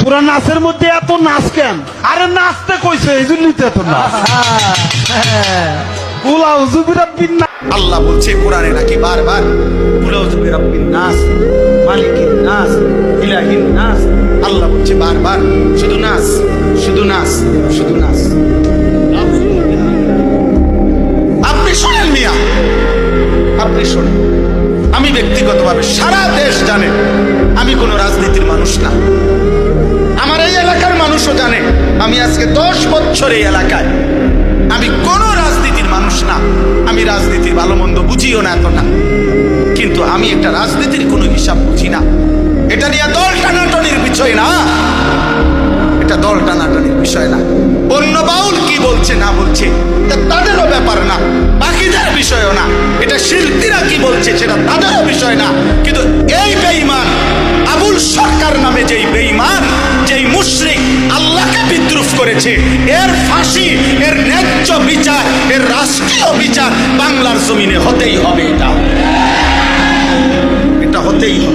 পুরা নাচের মধ্যে এত নাচ কেন? আরে নাচতে কইছে এই জন্যই তো এত নাচ। কুল আউযু বিরাব্বিন নাস। আল্লাহ বলছে কোরআনে নাকি বারবার কুল আউযু বিরাব্বিন নাস, মালিকিন নাস, ইলাহিন নাস। আল্লাহ বলছে বারবার শুধু নাস, শুধু নাস, শুধু নাস। আপনি শোনেন মিয়া, আপনি শোনেন। আমি ব্যক্তিগতভাবে সারা দেশ জানে আমি কোনো রাজনীতির মানুষ না। আমার এই এলাকার মানুষও জানে আমি আজকে 10 বছর এই এলাকায়। আমি কোনো রাজনীতির মানুষ না, আমি রাজনীতির ভালো মন্দ বুঝিও না এতটা। কিন্তু আমি একটা রাজনীতির কোনো হিসাব বুঝি না। এটা নিয়ে দল টানাটানির বিষয় না, এটা দল টানাটানির বিষয় না। অন্য বাউল কি বলছে না বলছে এটা তাদেরও ব্যাপার না, বাকিদের বিষয়ও না। এটা শিল্পীরা কি বলছে সেটা তাদেরও বিষয় না। কিন্তু এই বেঈমান আবুল সরকার নামে যেই বেঈমান, যেই মুশরিক আল্লাহকে বিদ্রুপ করেছে, এর ফাঁসি, এর ন্যায্য বিচার, এর রাষ্ট্রীয় বিচার বাংলার জমিনে হতেই হবে। এটা হতেই হবে।